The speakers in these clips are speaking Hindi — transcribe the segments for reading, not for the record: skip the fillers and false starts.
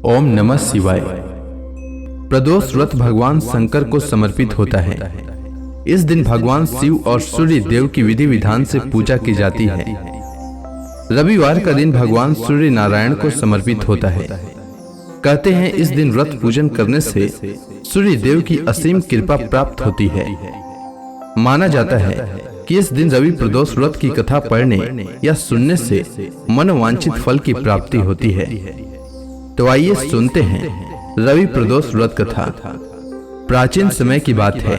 ओम नमः शिवाय। प्रदोष व्रत भगवान शंकर को समर्पित होता है। इस दिन भगवान शिव और सूर्य देव की विधि विधान से पूजा की जाती है। रविवार का दिन भगवान सूर्य नारायण को समर्पित होता है। कहते हैं इस दिन व्रत पूजन करने से सूर्य देव की असीम कृपा प्राप्त होती है। माना जाता है कि इस दिन रवि प्रदोष व्रत की कथा पढ़ने या सुनने से मनोवांछित फल की प्राप्ति होती है। तो आइए सुनते हैं रवि प्रदोष व्रत कथा। प्राचीन समय की बात है।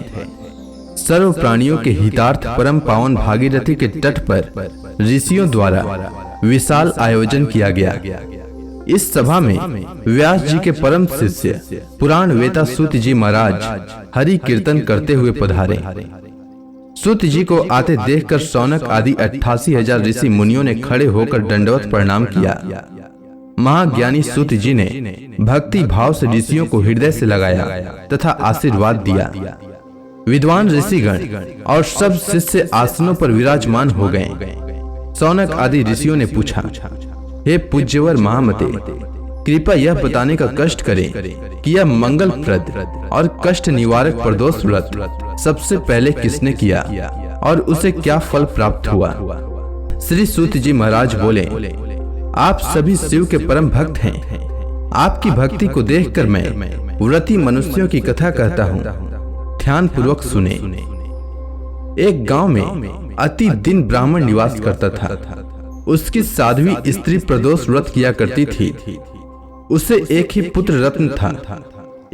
सर्व प्राणियों के हितार्थ परम पावन भागीरथी के तट पर ऋषियों द्वारा विशाल आयोजन किया गया। इस सभा में व्यास जी के परम शिष्य पुराण वेता सूत जी महाराज हरि कीर्तन करते हुए पधारे। सूत जी को आते देखकर शौनक आदि 88,000 ऋषि मुनियों ने खड़े होकर दंडवत प्रणाम किया। महाज्ञानी सूत जी ने भक्ति भाव से ऋषियों को हृदय से लगाया तथा आशीर्वाद दिया। विद्वान ऋषिगण और सब शिष्य आसनों पर विराजमान हो गए। शौनक आदि ऋषियों ने पूछा, हे पूज्यवर महामते, कृपया यह बताने का कष्ट करें कि यह मंगलप्रद और कष्ट निवारक प्रदोष व्रत सबसे पहले किसने किया और उसे क्या फल प्राप्त हुआ। श्री सूत जी महाराज बोले, आप सभी शिव के परम भक्त हैं। आपकी भक्ति को देखकर मैं व्रती मनुष्यों की कथा कहता हूँ, ध्यान पूर्वक सुने। एक गांव में अति दिन ब्राह्मण निवास करता था। उसकी साध्वी स्त्री प्रदोष व्रत किया करती थी। उसे एक ही पुत्र रत्न था।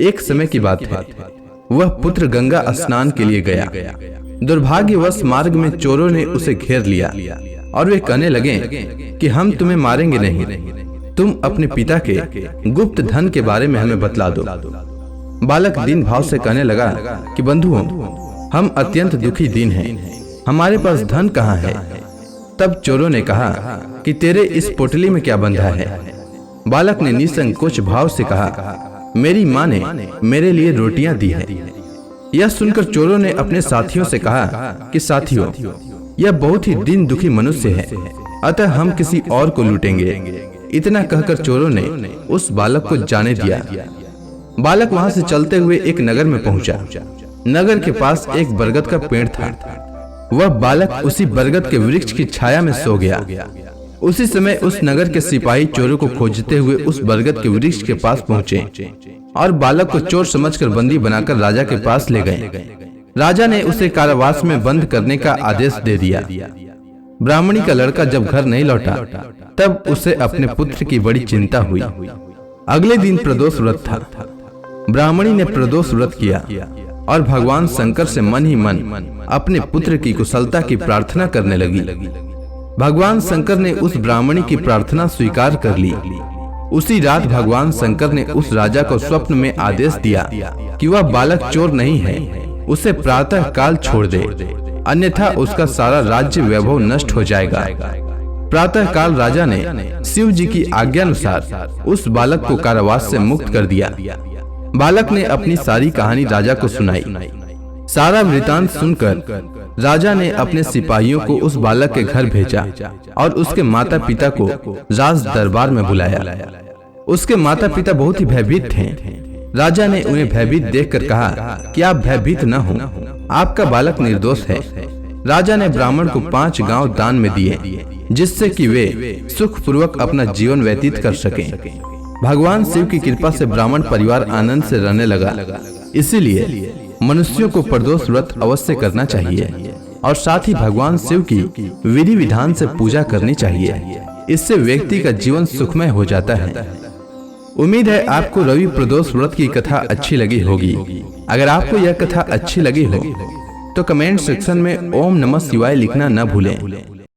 एक समय की बात है, वह पुत्र गंगा स्नान के लिए गया। दुर्भाग्यवश मार्ग में चोरों ने उसे घेर लिया और वे कहने लगे कि हम तुम्हें मारेंगे नहीं, तुम अपने पिता के गुप्त धन के बारे में हमें बतला दो। बालक दीन भाव से कहने लगा कि बंधुओं, हम अत्यंत दुखी दीन हैं, हमारे पास धन कहाँ है। तब चोरों ने कहा कि तेरे इस पोटली में क्या बंधा है। बालक ने निसंकोच भाव से कहा, मेरी माँ ने मेरे लिए रोटियां दी है। यह सुनकर चोरों ने अपने साथियों से कहा कि साथियों, यह बहुत ही दीन दुखी मनुष्य है, अतः हम किसी और को लूटेंगे। इतना कहकर चोरों ने उस बालक को जाने दिया। बालक वहां से चलते हुए एक नगर में पहुंचा। नगर के पास एक बरगद का पेड़ था। वह बालक उसी बरगद के वृक्ष की छाया में सो गया। उसी समय उस नगर के सिपाही चोरों को खोजते हुए उस बरगद के वृक्ष के पास पहुंचे और बालक को चोर समझकर बंदी बनाकर राजा के पास ले गए। राजा ने उसे कारावास में बंद करने का आदेश दे दिया। ब्राह्मणी का लड़का जब घर नहीं लौटा तब उसे अपने पुत्र की बड़ी चिंता हुई। अगले दिन प्रदोष व्रत था। ब्राह्मणी ने प्रदोष व्रत किया और भगवान शंकर से मन ही मन अपने पुत्र की कुशलता की प्रार्थना करने लगी। भगवान शंकर ने उस ब्राह्मणी की प्रार्थना स्वीकार कर ली। उसी रात भगवान शंकर ने उस राजा को स्वप्न में आदेश दिया कि वह बालक चोर नहीं है, उसे प्रातः काल छोड़ दे, अन्यथा उसका सारा राज्य वैभव नष्ट हो जाएगा। प्रातः काल राजा ने शिव जी की आज्ञानुसार उस बालक को कारावास से मुक्त कर दिया। बालक ने अपनी सारी कहानी राजा को सुनाई। सारा वृतांत सुनकर राजा ने अपने सिपाहियों को उस बालक के घर भेजा और उसके माता पिता को राज दरबार में बुलाया। उसके माता पिता बहुत ही भयभीत थे। राजा ने उन्हें भयभीत देखकर कहा कि आप भयभीत न हो, आपका बालक निर्दोष है। राजा ने ब्राह्मण को 5 गांव दान में दिए, जिससे कि वे सुख पूर्वक अपना जीवन व्यतीत कर सकें। भगवान शिव की कृपा से ब्राह्मण परिवार आनंद से रहने लगा। इसीलिए मनुष्यों को प्रदोष व्रत अवश्य करना चाहिए और साथ ही भगवान शिव की विधि विधान से पूजा करनी चाहिए। इससे व्यक्ति का जीवन सुखमय हो जाता है। उम्मीद है आपको रवि प्रदोष व्रत की कथा अच्छी लगी होगी। अगर आपको यह कथा अच्छी लगी हो तो कमेंट सेक्शन में ओम नमः शिवाय लिखना न भूलें।